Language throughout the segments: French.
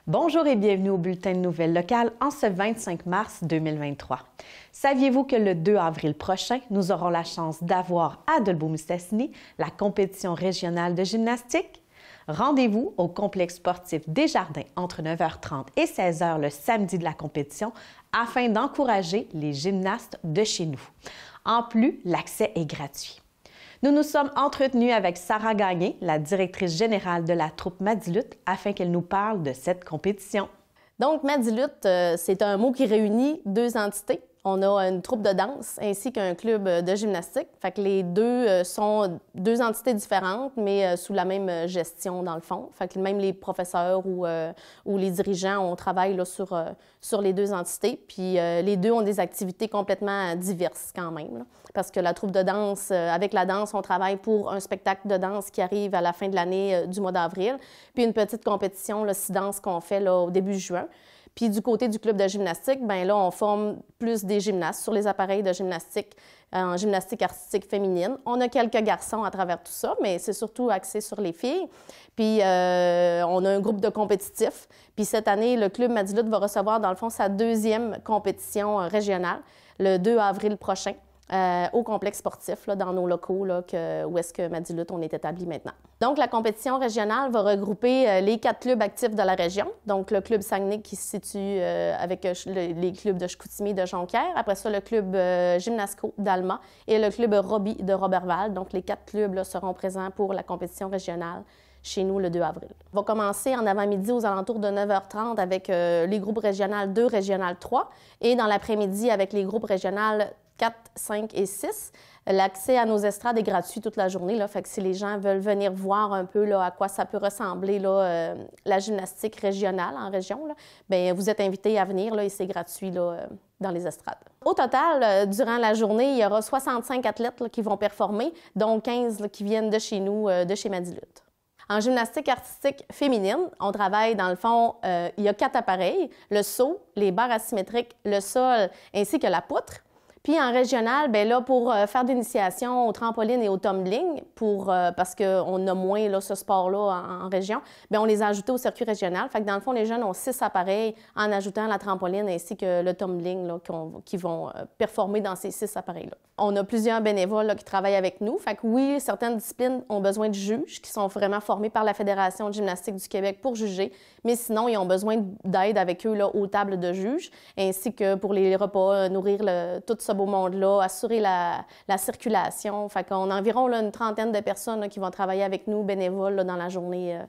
Bonjour et bienvenue au Bulletin de nouvelles locales en ce 25 mars 2023. Saviez-vous que le 2 avril prochain, nous aurons la chance d'avoir à Dolbeau-Mistassini la compétition régionale de gymnastique? Rendez-vous au complexe sportif Desjardins entre 9h30 et 16h le samedi de la compétition afin d'encourager les gymnastes de chez nous. En plus, l'accès est gratuit. Nous nous sommes entretenus avec Sarah Gagné, la directrice générale de la troupe Madilutte, afin qu'elle nous parle de cette compétition. Donc, Madilutte, c'est un mot qui réunit deux entités. On a une troupe de danse ainsi qu'un club de gymnastique. Fait que les deux sont deux entités différentes, mais sous la même gestion, dans le fond. Fait que même les professeurs ou les dirigeants, on travaille là, sur les deux entités. Puis les deux ont des activités complètement diverses quand même. Là. Parce que la troupe de danse, avec la danse, on travaille pour un spectacle de danse qui arrive à la fin de l'année du mois d'avril. Puis une petite compétition, là, 6 danses qu'on fait là, au début juin. Puis du côté du club de gymnastique, bien là, on forme plus des gymnastes sur les appareils de gymnastique, en gymnastique artistique féminine. On a quelques garçons à travers tout ça, mais c'est surtout axé sur les filles. Puis on a un groupe de compétitifs. Puis cette année, le club Madilutte va recevoir, dans le fond, sa deuxième compétition régionale, le 2 avril prochain, au complexe sportif, là, dans nos locaux, là, où est-ce que Madilutte, on est établi maintenant. Donc, la compétition régionale va regrouper les 4 clubs actifs de la région. Donc, le club Saguenay qui se situe avec les clubs de Chicoutimi et de Jonquière. Après ça, le club Gymnasco d'Alma et le club Roby de Roberval. Donc, les 4 clubs là, seront présents pour la compétition régionale chez nous le 2 avril. On va commencer en avant-midi aux alentours de 9h30 avec les groupes régionales 2, régional 3 et dans l'après-midi avec les groupes régionales 4, 5 et 6. L'accès à nos estrades est gratuit toute la journée. Là, fait que si les gens veulent venir voir un peu là, à quoi ça peut ressembler là, la gymnastique régionale en région, là, bien, vous êtes invités à venir là, et c'est gratuit là, dans les estrades. Au total, durant la journée, il y aura 65 athlètes là, qui vont performer, dont 15 là, qui viennent de chez nous, de chez Madilutte. En gymnastique artistique féminine, on travaille dans le fond, il y a 4 appareils, le saut, les barres asymétriques, le sol ainsi que la poutre. Puis en régional, bien là, pour faire d'initiation au trampoline et au tumbling, parce qu'on a moins là, ce sport-là en région, bien on les a ajoutés au circuit régional. Fait que dans le fond, les jeunes ont 6 appareils en ajoutant la trampoline ainsi que le tumbling là, qui vont performer dans ces 6 appareils-là. On a plusieurs bénévoles là, qui travaillent avec nous. Fait que oui, certaines disciplines ont besoin de juges qui sont vraiment formés par la Fédération de gymnastique du Québec pour juger, mais sinon, ils ont besoin d'aide avec eux là, aux tables de juges, ainsi que pour les repas, nourrir tout ce beau monde-là, assurer la circulation. Fait qu'on a environ là, une trentaine de personnes là, qui vont travailler avec nous, bénévoles, là, dans la journée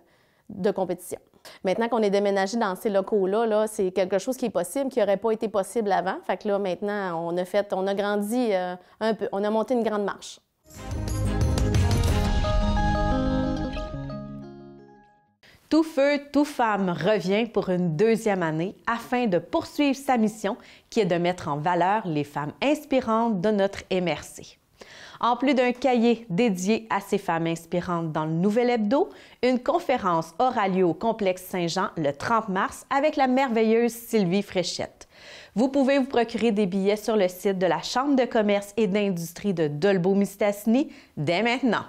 de compétition. Maintenant qu'on est déménagé dans ces locaux-là, là, c'est quelque chose qui est possible, qui n'aurait pas été possible avant. Fait que là, maintenant, on a grandi un peu. On a monté une grande marche. Tout feu, tout femme revient pour une 2e année afin de poursuivre sa mission qui est de mettre en valeur les femmes inspirantes de notre MRC. En plus d'un cahier dédié à ces femmes inspirantes dans le Nouvel Hebdo, une conférence aura lieu au complexe Saint-Jean le 30 mars avec la merveilleuse Sylvie Fréchette. Vous pouvez vous procurer des billets sur le site de la Chambre de commerce et d'industrie de Dolbeau-Mistassini dès maintenant.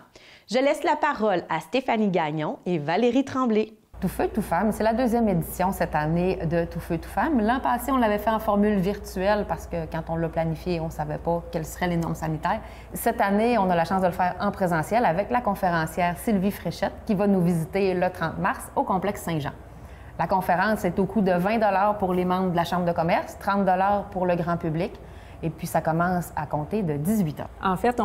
Je laisse la parole à Stéphanie Gagnon et Valérie Tremblay. Tout feu, tout femme, c'est la 2e édition cette année de Tout feu, tout femme. L'an passé, on l'avait fait en formule virtuelle parce que quand on l'a planifié, on ne savait pas quelles seraient les normes sanitaires. Cette année, on a la chance de le faire en présentiel avec la conférencière Sylvie Fréchette qui va nous visiter le 30 mars au complexe Saint-Jean. La conférence est au coût de 20 $ pour les membres de la Chambre de commerce, 30 $ pour le grand public et puis ça commence à compter de 18 h. En fait,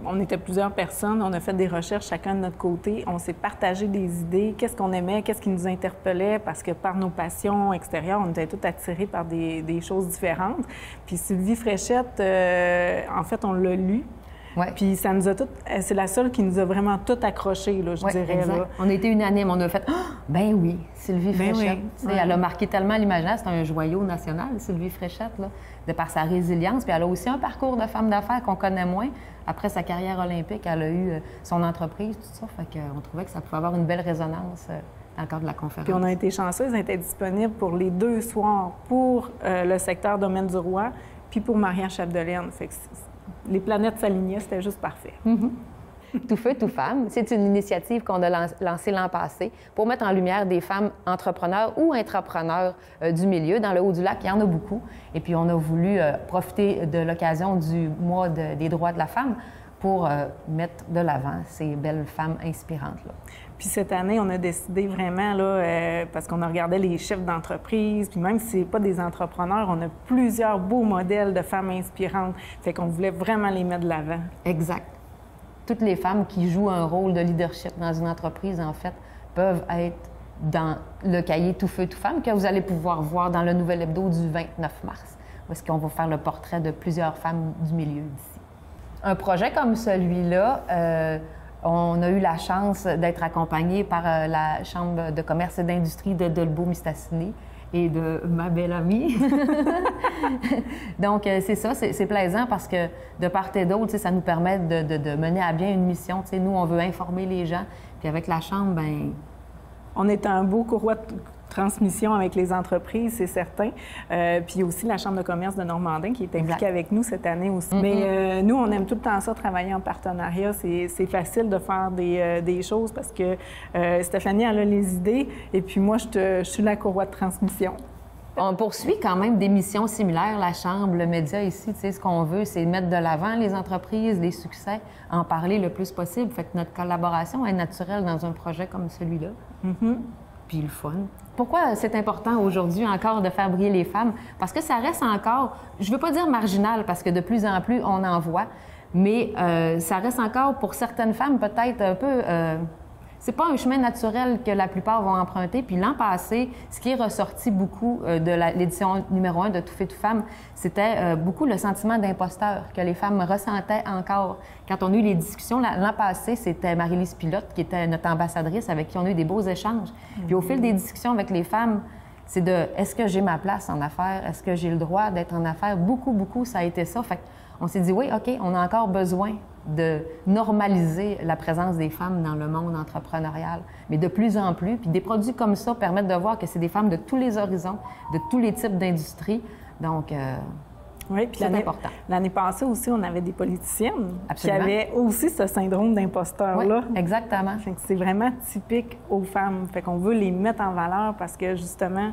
on était plusieurs personnes, on a fait des recherches chacun de notre côté, on s'est partagé des idées, qu'est-ce qu'on aimait, qu'est-ce qui nous interpellait, parce que par nos passions extérieures, on était tous attirés par des choses différentes. Puis Sylvie Fréchette, en fait, on l'a lu. Ouais. Puis ça nous a toutes, c'est la seule qui nous a vraiment tout accroché, là, je dirais. Exact. Là. On a été unanimes, on a fait ben oui, Sylvie Fréchette. Oui. Elle a marqué tellement l'imaginaire, c'est un joyau national, Sylvie Fréchette, là, de par sa résilience. Puis elle a aussi un parcours de femme d'affaires qu'on connaît moins. Après sa carrière olympique, elle a eu son entreprise, tout ça. Fait qu'on trouvait que ça pouvait avoir une belle résonance dans le cadre de la conférence. Puis on a été chanceuses, elle était disponible pour les 2 soirs pour le secteur Domaine du Roi, puis pour Marianne Chapdelaine. Fait que les planètes s'alignaient, c'était juste parfait. Mm-hmm. Tout feu, tout femme. C'est une initiative qu'on a lancée l'an passé pour mettre en lumière des femmes entrepreneurs ou intrapreneurs du milieu. Dans le Haut-du-Lac, il y en a beaucoup. Et puis, on a voulu profiter de l'occasion du mois des droits de la femme pour mettre de l'avant ces belles femmes inspirantes-là. Puis cette année, on a décidé vraiment, là, parce qu'on a regardé les chefs d'entreprise, puis même si ce n'est pas des entrepreneurs, on a plusieurs beaux modèles de femmes inspirantes. Fait qu'on voulait vraiment les mettre de l'avant. Exact. Toutes les femmes qui jouent un rôle de leadership dans une entreprise, en fait, peuvent être dans le cahier Tout feu, tout femme que vous allez pouvoir voir dans le nouvel hebdo du 29 mars, où est-ce qu'on va faire le portrait de plusieurs femmes du milieu d'ici. Un projet comme celui-là, on a eu la chance d'être accompagnés par la Chambre de commerce et d'industrie de Dolbeau-Mistassini et de ma belle amie. Donc, c'est ça, c'est plaisant parce que de part et d'autre, ça nous permet de mener à bien une mission. T'sais, nous, on veut informer les gens. Puis avec la Chambre, bien... On est un beau courroie de transmission avec les entreprises, c'est certain. Puis il y a aussi la Chambre de commerce de Normandin qui est impliquée avec nous cette année aussi. Mais nous, on aime tout le temps ça, travailler en partenariat. C'est facile de faire des choses parce que Stéphanie, elle a les idées et puis moi, je suis la courroie de transmission. On poursuit quand même des missions similaires, la Chambre, le média ici. Tu sais, ce qu'on veut, c'est mettre de l'avant les entreprises, les succès, en parler le plus possible. Fait que notre collaboration est naturelle dans un projet comme celui-là. Puis le fun. Pourquoi c'est important aujourd'hui encore de faire briller les femmes? Parce que ça reste encore, je ne veux pas dire marginal, parce que de plus en plus, on en voit, mais ça reste encore pour certaines femmes peut-être un peu... c'est pas un chemin naturel que la plupart vont emprunter. Puis l'an passé, ce qui est ressorti beaucoup de l'édition numéro 1 de Tout fait, tout femme, c'était beaucoup le sentiment d'imposteur que les femmes ressentaient encore. Quand on a eu les discussions, l'an passé, c'était Marie-Lise Pilote qui était notre ambassadrice avec qui on a eu des beaux échanges. Puis au fil des discussions avec les femmes, c'est de « est-ce que j'ai ma place en affaires? Est-ce que j'ai le droit d'être en affaires? » Beaucoup, ça a été ça. Fait qu'on s'est dit « oui, OK, on a encore besoin de normaliser la présence des femmes dans le monde entrepreneurial, mais de plus en plus. Puis des produits comme ça permettent de voir que c'est des femmes de tous les horizons, de tous les types d'industries. Donc, oui, puis c'est important. L'année passée aussi, on avait des politiciennes Absolument. qui avaient aussi ce syndrome d'imposteur-là. Oui, exactement. C'est vraiment typique aux femmes. Fait qu'on veut les mettre en valeur parce que, justement,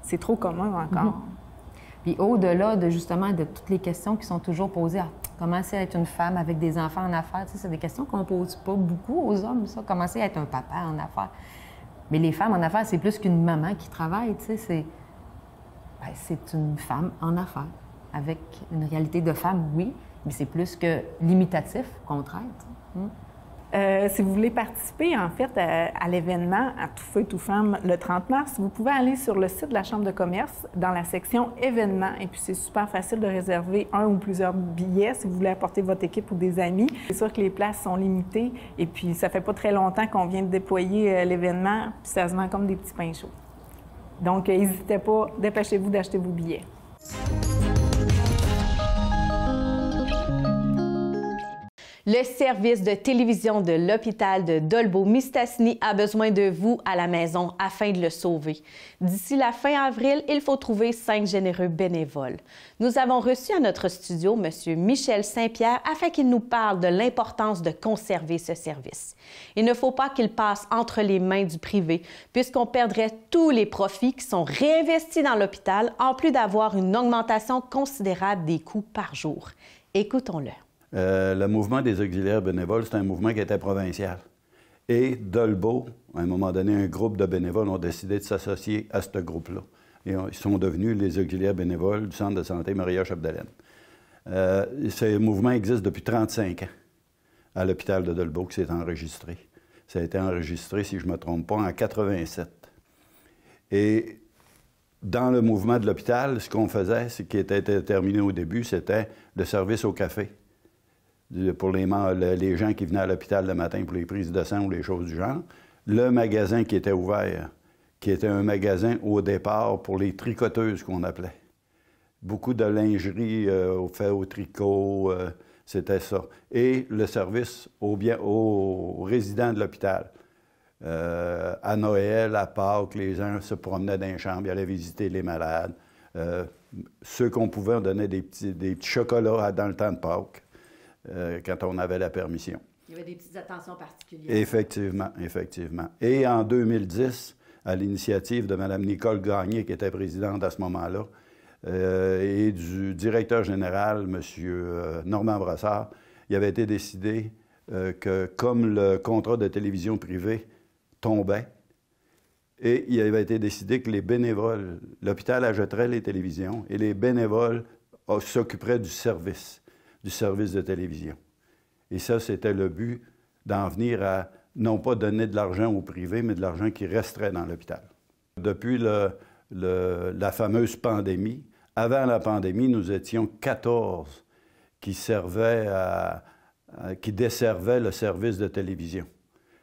c'est trop commun encore. Puis au-delà de, justement, de toutes les questions qui sont toujours posées, comment c'est être une femme avec des enfants en affaires, c'est des questions qu'on ne pose pas beaucoup aux hommes, ça. Comment c'est être un papa en affaires? Mais les femmes en affaires, c'est plus qu'une maman qui travaille, c'est une femme en affaires, avec une réalité de femme, oui, mais c'est plus que limitatif, au contraire. Si vous voulez participer, en fait, à l'événement à Tout feu, tout femme, le 30 mars, vous pouvez aller sur le site de la Chambre de commerce dans la section événements. Et puis, c'est super facile de réserver un ou plusieurs billets si vous voulez apporter votre équipe ou des amis. C'est sûr que les places sont limitées. Et puis, ça fait pas très longtemps qu'on vient de déployer l'événement, puis ça se vend comme des petits pains chauds. Donc, n'hésitez pas, dépêchez-vous d'acheter vos billets. Le service de télévision de l'hôpital de Dolbeau-Mistassini a besoin de vous à la maison afin de le sauver. D'ici la fin avril, il faut trouver 5 généreux bénévoles. Nous avons reçu à notre studio M. Michel Saint-Pierre afin qu'il nous parle de l'importance de conserver ce service. Il ne faut pas qu'il passe entre les mains du privé, puisqu'on perdrait tous les profits qui sont réinvestis dans l'hôpital, en plus d'avoir une augmentation considérable des coûts par jour. Écoutons-le. Le mouvement des auxiliaires bénévoles, c'est un mouvement qui était provincial. Et Dolbeau, à un moment donné, un groupe de bénévoles ont décidé de s'associer à ce groupe-là. Et ils sont devenus les auxiliaires bénévoles du Centre de santé Maria-Chapdelaine. Ce mouvement existe depuis 35 ans à l'hôpital de Dolbeau qui s'est enregistré. Ça a été enregistré, si je ne me trompe pas, en 87. Et dans le mouvement de l'hôpital, ce qu'on faisait, ce qui était déterminé au début, c'était le service au café. Pour les gens qui venaient à l'hôpital le matin pour les prises de sang ou les choses du genre. Le magasin qui était ouvert, qui était un magasin au départ pour les tricoteuses qu'on appelait. Beaucoup de lingerie fait au tricot, c'était ça. Et le service aux résidents de l'hôpital. À Noël, à Pâques, les gens se promenaient dans les chambres, ils allaient visiter les malades. Ceux qu'on pouvait, on donnait des petits chocolats dans le temps de Pâques. Quand on avait la permission. Il y avait des petites attentions particulières. Effectivement, effectivement. Et en 2010, à l'initiative de Mme Nicole Gagné, qui était présidente à ce moment-là, et du directeur général, M. Normand Brassard, il avait été décidé que, comme le contrat de télévision privée tombait, et il avait été décidé que les bénévoles, l'hôpital achèterait les télévisions et les bénévoles s'occuperaient du service de télévision. Et ça, c'était le but d'en venir à non pas donner de l'argent au privé, mais de l'argent qui resterait dans l'hôpital. Depuis la fameuse pandémie, avant la pandémie, nous étions 14 qui desservaient le service de télévision.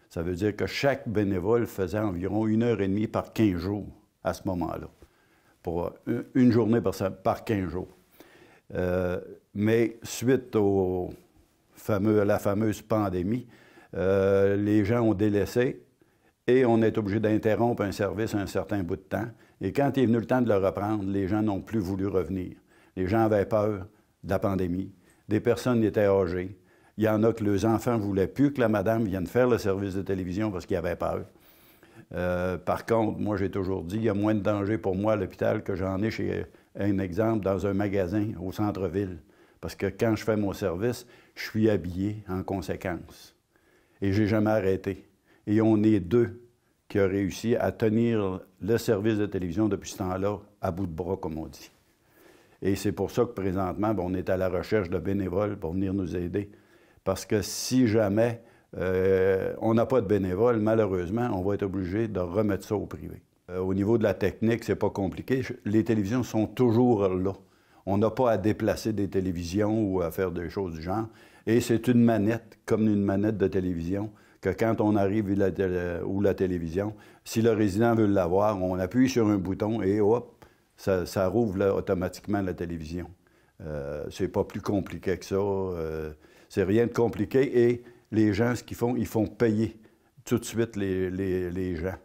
Ça veut dire que chaque bénévole faisait environ 1h30 par 15 jours à ce moment-là, pour une journée par 15 jours. Mais suite à la fameuse pandémie, les gens ont délaissé et on est obligé d'interrompre un service un certain bout de temps. Et quand il est venu le temps de le reprendre, les gens n'ont plus voulu revenir. Les gens avaient peur de la pandémie. Des personnes étaient âgées. Il y en a que leurs enfants ne voulaient plus que la madame vienne faire le service de télévision parce qu'ils avaient peur. Par contre, moi, j'ai toujours dit, il y a moins de danger pour moi à l'hôpital que j'en ai chez, un exemple, dans un magasin au centre-ville. Parce que quand je fais mon service, je suis habillé en conséquence. Et j'ai jamais arrêté. Et on est deux qui ont réussi à tenir le service de télévision depuis ce temps-là à bout de bras, comme on dit. Et c'est pour ça que présentement, on est à la recherche de bénévoles pour venir nous aider. Parce que si jamais on n'a pas de bénévoles, malheureusement, on va être obligé de remettre ça au privé. Au niveau de la technique, c'est pas compliqué. Les télévisions sont toujours là. On n'a pas à déplacer des télévisions ou à faire des choses du genre. Et c'est une manette, comme une manette de télévision, que quand on arrive où la télévision, si le résident veut l'avoir, on appuie sur un bouton et hop, ça rouvre là, automatiquement la télévision. C'est pas plus compliqué que ça. C'est rien de compliqué. Et les gens, ce qu'ils font, ils font payer tout de suite les gens.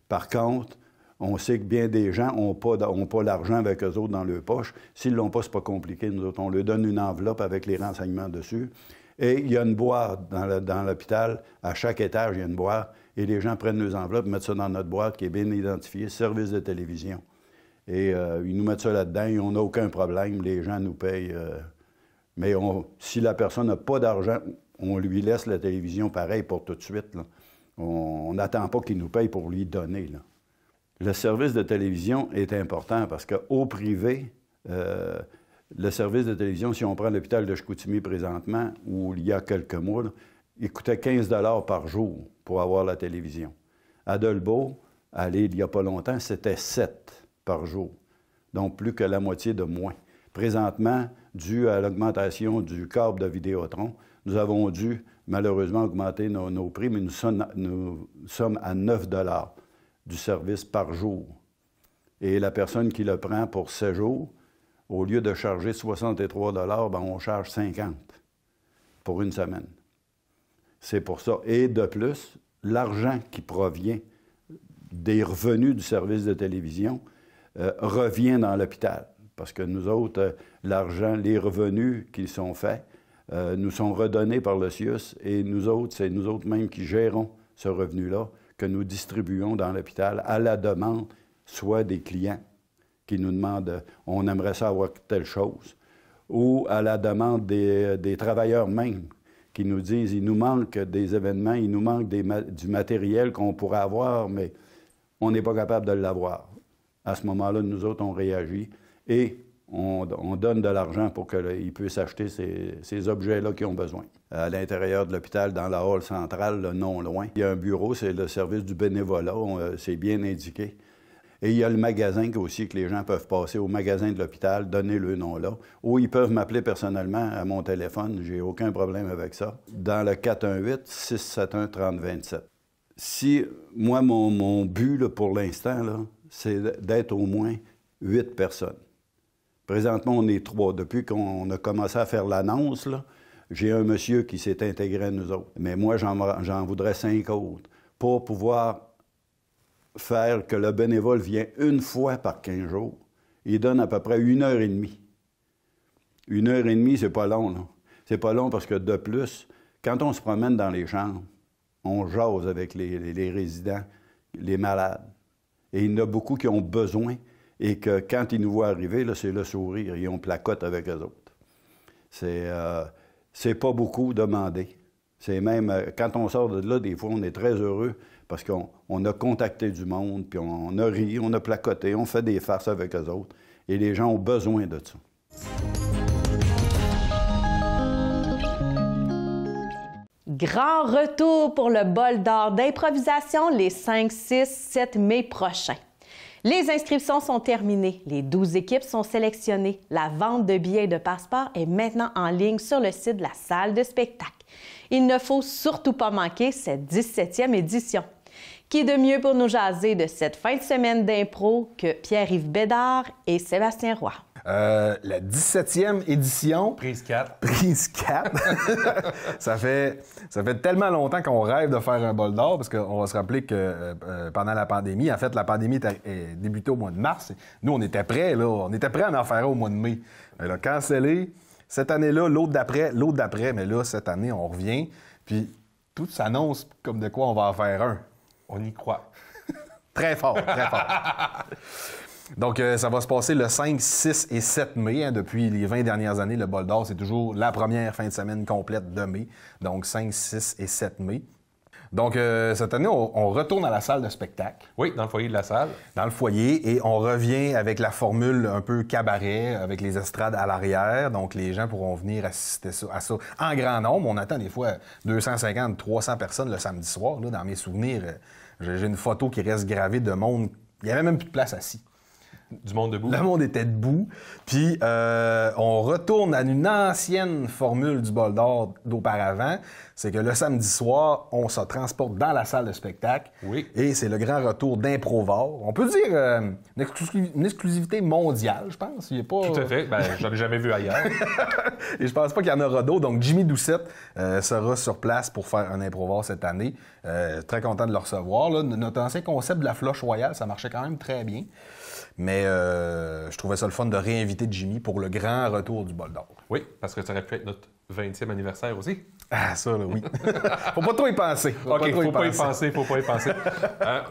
Par contre, on sait que bien des gens n'ont pas l'argent avec eux autres dans leur poche. S'ils ne l'ont pas, c'est pas compliqué. Nous autres, on leur donne une enveloppe avec les renseignements dessus. Et il y a une boîte dans l'hôpital. À chaque étage, il y a une boîte. Et les gens prennent leurs enveloppes, mettent ça dans notre boîte qui est bien identifiée, service de télévision. Et ils nous mettent ça là-dedans et on n'a aucun problème. Les gens nous payent. Mais si la personne n'a pas d'argent, on lui laisse la télévision pareil pour tout de suite, là. On n'attend pas qu'il nous paye pour lui donner, là. Le service de télévision est important parce qu'au privé, le service de télévision, si on prend l'hôpital de Chicoutimi présentement, où il y a quelques mois, là, il coûtait 15 $ par jour pour avoir la télévision. À Dolbeau, il n'y a pas longtemps, c'était 7 par jour, donc plus que la moitié de moins. Présentement, dû à l'augmentation du câble de Vidéotron, nous avons dû malheureusement augmenter nos prix, mais nous sommes à 9 $ du service par jour. Et la personne qui le prend pour 7 jours, au lieu de charger 63 $, on charge 50 pour une semaine. C'est pour ça. Et de plus, l'argent qui provient des revenus du service de télévision revient dans l'hôpital. Parce que nous autres, l'argent, les revenus qui sont faits, nous sont redonnés par le CIUS et nous autres, c'est nous autres mêmes qui gérons ce revenu-là, que nous distribuons dans l'hôpital à la demande, soit des clients qui nous demandent « on aimerait savoir telle chose », ou à la demande des travailleurs mêmes qui nous disent « il nous manque des événements, il nous manque du matériel qu'on pourrait avoir, mais on n'est pas capable de l'avoir ». À ce moment-là, nous autres, on réagit et on donne de l'argent pour qu'ils puissent acheter ces objets-là qu'ils ont besoin. À l'intérieur de l'hôpital, dans la hall centrale, là, non loin, il y a un bureau, c'est le service du bénévolat, c'est bien indiqué. Et il y a le magasin aussi, que les gens peuvent passer au magasin de l'hôpital, donner le nom là, ou ils peuvent m'appeler personnellement à mon téléphone, j'ai aucun problème avec ça, dans le 418-671-3027. Si, moi, mon but là, pour l'instant, là, c'est d'être au moins 8 personnes. Présentement, on est 3. Depuis qu'on a commencé à faire l'annonce, là, j'ai un monsieur qui s'est intégré à nous autres. Mais moi, j'en voudrais 5 autres pour pouvoir faire que le bénévole vient une fois par 15 jours. Il donne à peu près 1h30. 1h30, c'est pas long, là. C'est pas long parce que de plus, quand on se promène dans les chambres, on jase avec les résidents, les malades. Et il y en a beaucoup qui ont besoin et que quand ils nous voient arriver, là, c'est le sourire. Ils ont placote avec eux autres. C'est pas beaucoup demandé. C'est même, quand on sort de là, des fois, on est très heureux parce qu'on a contacté du monde, puis on a ri, on a placoté, on fait des farces avec eux autres. Et les gens ont besoin de ça. Grand retour pour le bol d'or d'improvisation les 5, 6, 7 mai prochains. Les inscriptions sont terminées, les 12 équipes sont sélectionnées. La vente de billets et de passeports est maintenant en ligne sur le site de la salle de spectacle. Il ne faut surtout pas manquer cette 17e édition. Qui de mieux pour nous jaser de cette fin de semaine d'impro que Pierre-Yves Bédard et Sébastien Roy? La 17e édition. Prise 4. Prise 4. ça fait tellement longtemps qu'on rêve de faire un bol d'or, parce qu'on va se rappeler que pendant la pandémie, en fait, la pandémie est débutée au mois de mars. Nous, on était prêts, là. On était prêts à en faire un au mois de mai. Elle a cancellé. Cette année-là, l'autre d'après, mais là, cette année, on revient. Puis, tout s'annonce comme de quoi on va en faire un. On y croit. Très fort, très fort. Donc, ça va se passer le 5, 6 et 7 mai. Depuis les 20 dernières années, le bol d'or, c'est toujours la première fin de semaine complète de mai. Donc, 5, 6 et 7 mai. Donc, cette année, on retourne à la salle de spectacle. Oui, dans le foyer de la salle. Dans le foyer, et on revient avec la formule un peu cabaret, avec les estrades à l'arrière. Donc, les gens pourront venir assister à ça en grand nombre. On attend des fois 250, 300 personnes le samedi soir. Là, dans mes souvenirs, j'ai une photo qui reste gravée de monde. Il n'y avait même plus de place assis. Du monde debout. Le monde était debout. Puis, on retourne à une ancienne formule du bol d'or d'auparavant. C'est que le samedi soir, on se transporte dans la salle de spectacle. Oui. Et c'est le grand retour d'Improvor. On peut dire une exclusivité mondiale, je pense. Il y a pas... Tout à fait. Ben, j'en ai jamais vu ailleurs. Et je pense pas qu'il y en aura d'autres. Donc, Jimmy Doucette sera sur place pour faire un Improvor cette année. Très content de le recevoir. Là. Notre ancien concept de la floche royale, ça marchait quand même très bien. Mais je trouvais ça le fun de réinviter Jimmy pour le grand retour du bol d'or. Oui, parce que ça aurait pu être notre 20e anniversaire aussi. Ah, ça, là, oui. Faut pas trop y penser. Faut pas y penser.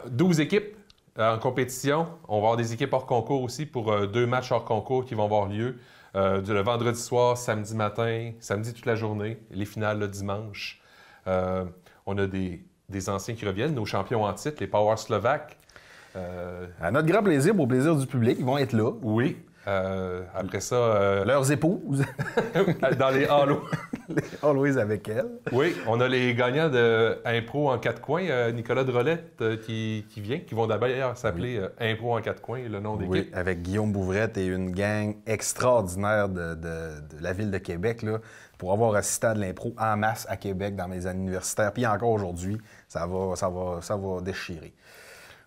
12 équipes en compétition. On va avoir des équipes hors concours aussi pour 2 matchs hors concours qui vont avoir lieu le vendredi soir, samedi matin, samedi toute la journée, les finales le dimanche. On a des anciens qui reviennent, nos champions en titre, les Power Slovaques. À notre grand plaisir, au plaisir du public, ils vont être là. Oui. Après ça... Leurs épouses. Dans les hallos. Les always avec elles. Oui, on a les gagnants de Impro en 4 coins, Nicolas Drolette qui vient, qui vont d'ailleurs s'appeler Impro en 4 coins, le nom d'équipe. Oui, avec Guillaume Bouvrette et une gang extraordinaire de la ville de Québec, là, pour avoir assisté à de l'impro en masse à Québec dans mes années universitaires. Puis encore aujourd'hui, ça va déchirer.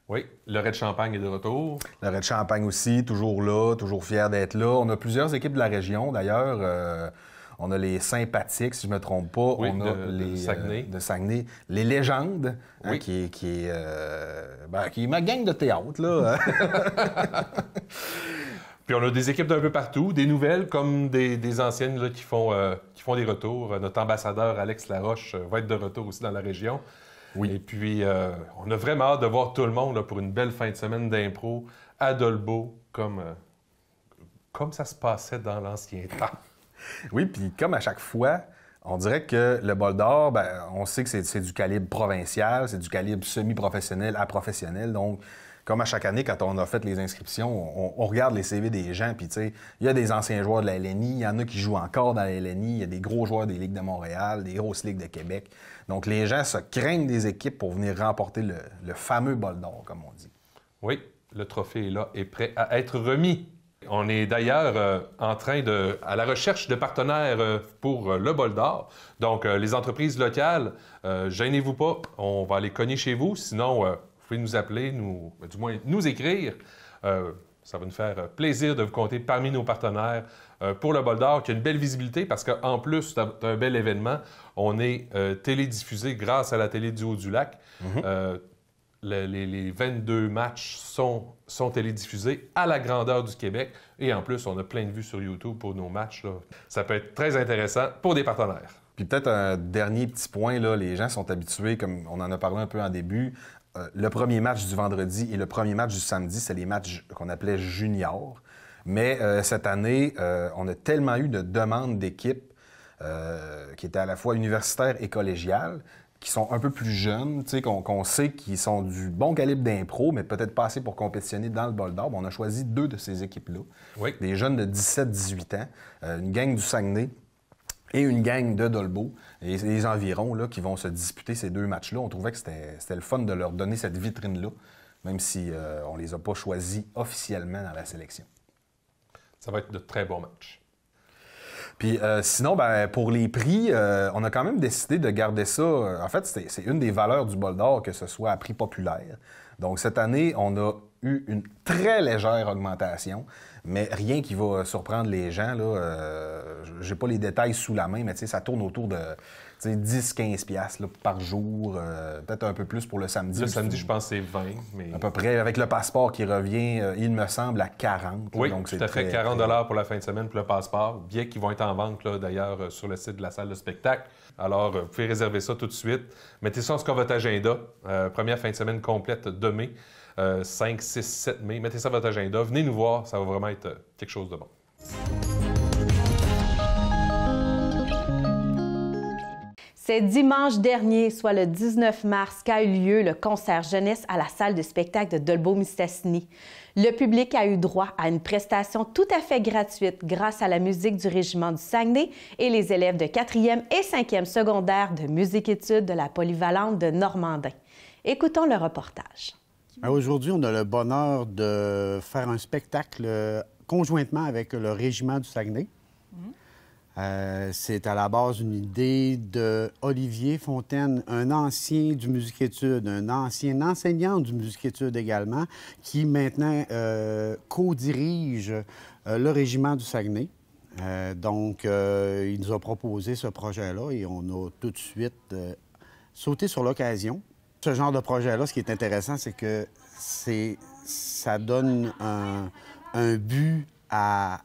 Oui, le Red Champagne est de retour. Le Red Champagne aussi, toujours là, toujours fier d'être là. On a plusieurs équipes de la région, d'ailleurs. On a les Sympathiques, si je ne me trompe pas. Oui, on a de Saguenay. De Saguenay. Les Légendes, oui. Hein, qui est ma gang de théâtre, là. Puis on a des équipes d'un peu partout, des nouvelles comme des anciennes là, qui font des retours. Notre ambassadeur, Alex Laroche, va être de retour aussi dans la région. Oui. Et puis, on a vraiment hâte de voir tout le monde là, pour une belle fin de semaine d'impro à Dolbeau, comme ça se passait dans l'ancien temps. Oui, puis comme à chaque fois, on dirait que le bol d'or, on sait que c'est du calibre provincial, c'est du calibre semi-professionnel à professionnel. Donc, comme à chaque année, quand on a fait les inscriptions, on regarde les CV des gens, puis tu sais, il y a des anciens joueurs de la LNI, il y en a qui jouent encore dans la LNI, il y a des gros joueurs des Ligues de Montréal, des grosses Ligues de Québec. Donc, les gens se craignent des équipes pour venir remporter le fameux bol d'or, comme on dit. Oui, le trophée est là et prêt à être remis. On est d'ailleurs à la recherche de partenaires pour le bol d'or. Donc, les entreprises locales, gênez-vous pas, on va aller cogner chez vous. Sinon, vous pouvez nous appeler, du moins nous écrire. Ça va nous faire plaisir de vous compter parmi nos partenaires pour le bol d'or, qui a une belle visibilité parce qu'en plus d'un bel événement, on est télédiffusé grâce à la télé du Haut-du-Lac. Mm-hmm. Les 22 matchs sont télédiffusés à la grandeur du Québec. Et en plus, on a plein de vues sur YouTube pour nos matchs, là. Ça peut être très intéressant pour des partenaires. Puis peut-être un dernier petit point, là, les gens sont habitués, comme on en a parlé un peu en début, le premier match du vendredi et le premier match du samedi, c'est les matchs qu'on appelait juniors. Mais cette année, on a tellement eu de demandes d'équipes qui étaient à la fois universitaires et collégiales, qui sont un peu plus jeunes, qu'on sait qu'ils sont du bon calibre d'impro, mais peut-être pas assez pour compétitionner dans le bol d'or. On a choisi 2 de ces équipes-là. Oui. Des jeunes de 17-18 ans, une gang du Saguenay et une gang de Dolbeau, et les environs là, qui vont se disputer ces 2 matchs-là. On trouvait que c'était le fun de leur donner cette vitrine-là, même si on les a pas choisis officiellement dans la sélection. Ça va être de très bons matchs. Puis sinon, pour les prix, on a quand même décidé de garder ça. En fait, c'est une des valeurs du bol d'or que ce soit à prix populaire. Donc cette année, on a eu une très légère augmentation, mais rien qui va surprendre les gens. J'ai pas les détails sous la main, mais ça tourne autour de 10-15 piastres là, par jour, peut-être un peu plus pour le samedi. Le samedi, je pense que c'est 20. Mais... À peu près, avec le passeport qui revient, il me semble, à 40. Oui, donc tout à fait, 40 $ pour la fin de semaine pour le passeport. Billets qui vont être en vente, là, d'ailleurs, sur le site de la salle de spectacle. Alors, vous pouvez réserver ça tout de suite. Mettez ça sur votre agenda. Première fin de semaine complète de mai, 5, 6, 7 mai. Mettez ça sur votre agenda. Venez nous voir, ça va vraiment être quelque chose de bon. C'est dimanche dernier, soit le 19 mars, qu'a eu lieu le concert jeunesse à la salle de spectacle de Dolbeau-Mistassini. Le public a eu droit à une prestation tout à fait gratuite grâce à la musique du Régiment du Saguenay et les élèves de 4e et 5e secondaire de musique-études de la polyvalente de Normandin. Écoutons le reportage. Aujourd'hui, on a le bonheur de faire un spectacle conjointement avec le Régiment du Saguenay. C'est à la base une idée de Olivier Fontaine, un ancien du musique-études, un ancien enseignant du musique-études également, qui maintenant co-dirige le Régiment du Saguenay. Il nous a proposé ce projet-là et on a tout de suite sauté sur l'occasion. Ce genre de projet-là, ce qui est intéressant, c'est que ça donne un but à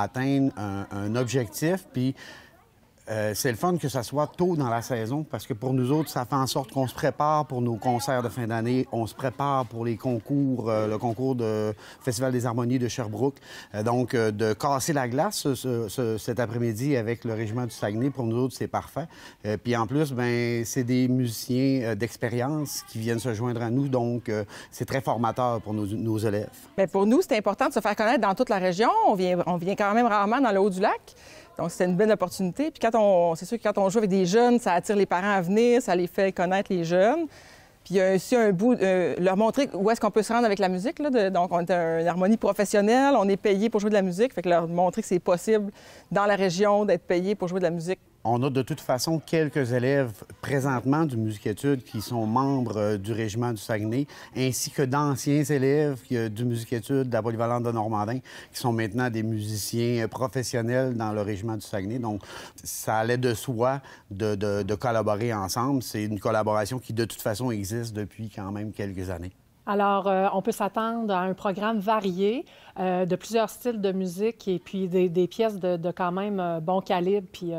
atteindre un objectif. Puis c'est le fun que ça soit tôt dans la saison parce que pour nous autres, ça fait en sorte qu'on se prépare pour nos concerts de fin d'année, on se prépare pour les concours, le concours de Festival des Harmonies de Sherbrooke. De casser la glace cet après-midi avec le Régiment du Saguenay, pour nous autres, c'est parfait. Puis en plus, c'est des musiciens d'expérience qui viennent se joindre à nous, donc c'est très formateur pour nos élèves. Bien, pour nous, c'est important de se faire connaître dans toute la région. On vient quand même rarement dans le Haut-du-Lac. Donc, c'est une belle opportunité. Puis c'est sûr que quand on joue avec des jeunes, ça attire les parents à venir, ça les fait connaître les jeunes. Puis il y a aussi un bout, leur montrer où est-ce qu'on peut se rendre avec la musique. Là, donc, on est une harmonie professionnelle, on est payé pour jouer de la musique. Fait que leur montrer que c'est possible dans la région d'être payé pour jouer de la musique. On a de toute façon quelques élèves présentement du musique-études qui sont membres du Régiment du Saguenay, ainsi que d'anciens élèves du musique-études de la polyvalente de Normandin, qui sont maintenant des musiciens professionnels dans le Régiment du Saguenay. Donc, ça allait de soi de collaborer ensemble. C'est une collaboration qui, de toute façon, existe depuis quand même quelques années. Alors, on peut s'attendre à un programme varié de plusieurs styles de musique et puis des pièces de quand même bon calibre. Puis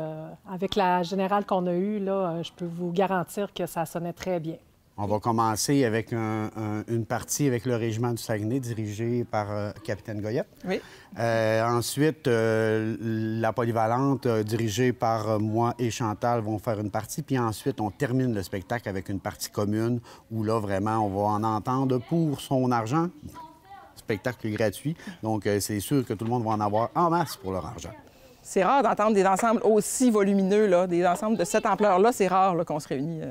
avec la générale qu'on a eue, là, je peux vous garantir que ça sonnait très bien. On va commencer avec une partie avec le Régiment du Saguenay, dirigé par Capitaine Goyette. Oui. Ensuite, la polyvalente, dirigée par moi et Chantal, vont faire une partie. Puis ensuite, on termine le spectacle avec une partie commune où là, vraiment, on va en entendre pour son argent. Le spectacle est gratuit. Donc, c'est sûr que tout le monde va en avoir en masse pour leur argent. C'est rare d'entendre des ensembles aussi volumineux, là, des ensembles de cette ampleur-là. C'est rare là, qu'on se réunit.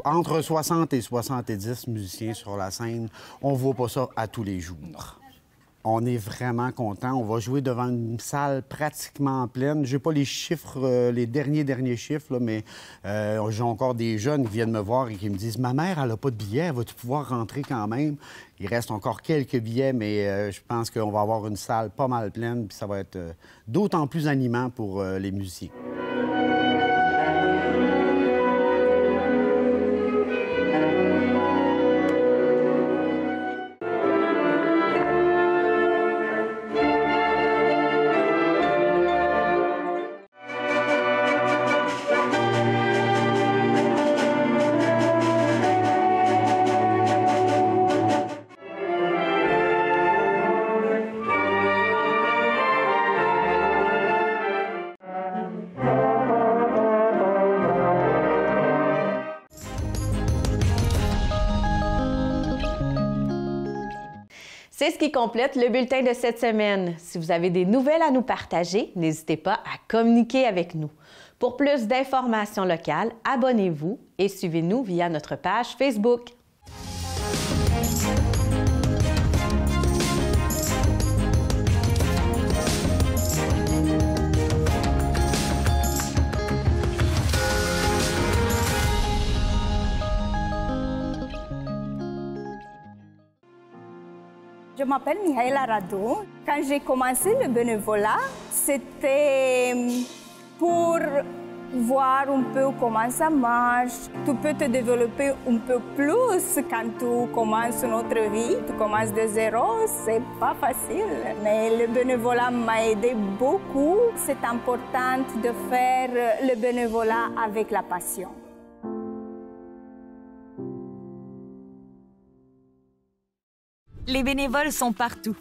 Entre 60 et 70 musiciens sur la scène, on ne voit pas ça à tous les jours. On est vraiment content. On va jouer devant une salle pratiquement pleine. Je n'ai pas les chiffres, les derniers chiffres, là, mais j'ai encore des jeunes qui viennent me voir et qui me disent « Ma mère, elle n'a pas de billets, vas-tu pouvoir rentrer quand même? » Il reste encore quelques billets, mais je pense qu'on va avoir une salle pas mal pleine, puis ça va être d'autant plus animant pour les musiciens. C'est ce qui complète le bulletin de cette semaine. Si vous avez des nouvelles à nous partager, n'hésitez pas à communiquer avec nous. Pour plus d'informations locales, abonnez-vous et suivez-nous via notre page Facebook. Je m'appelle Mihaela Radu. Quand j'ai commencé le bénévolat, c'était pour voir un peu comment ça marche. Tu peux te développer un peu plus quand tu commences notre vie. Tu commences de zéro, c'est pas facile. Mais le bénévolat m'a aidé beaucoup. C'est important de faire le bénévolat avec la passion. Les bénévoles sont partout.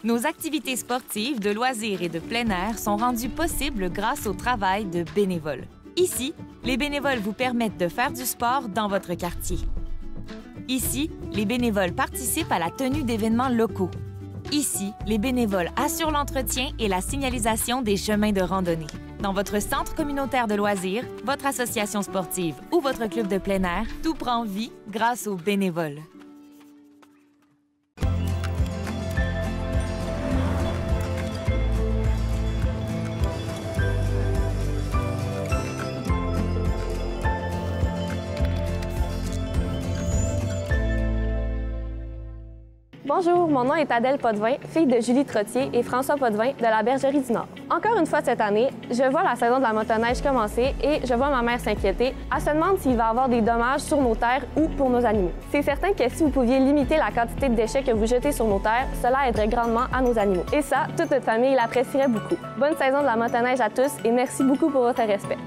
Nos activités sportives, de loisirs et de plein air sont rendues possibles grâce au travail de bénévoles. Ici, les bénévoles vous permettent de faire du sport dans votre quartier. Ici, les bénévoles participent à la tenue d'événements locaux. Ici, les bénévoles assurent l'entretien et la signalisation des chemins de randonnée. Dans votre centre communautaire de loisirs, votre association sportive ou votre club de plein air, tout prend vie grâce aux bénévoles. Bonjour, mon nom est Adèle Potvin, fille de Julie Trottier et François Potvin de la Bergerie du Nord. Encore une fois cette année, je vois la saison de la motoneige commencer et je vois ma mère s'inquiéter. Elle se demande s'il va y avoir des dommages sur nos terres ou pour nos animaux. C'est certain que si vous pouviez limiter la quantité de déchets que vous jetez sur nos terres, cela aiderait grandement à nos animaux. Et ça, toute notre famille l'apprécierait beaucoup. Bonne saison de la motoneige à tous et merci beaucoup pour votre respect.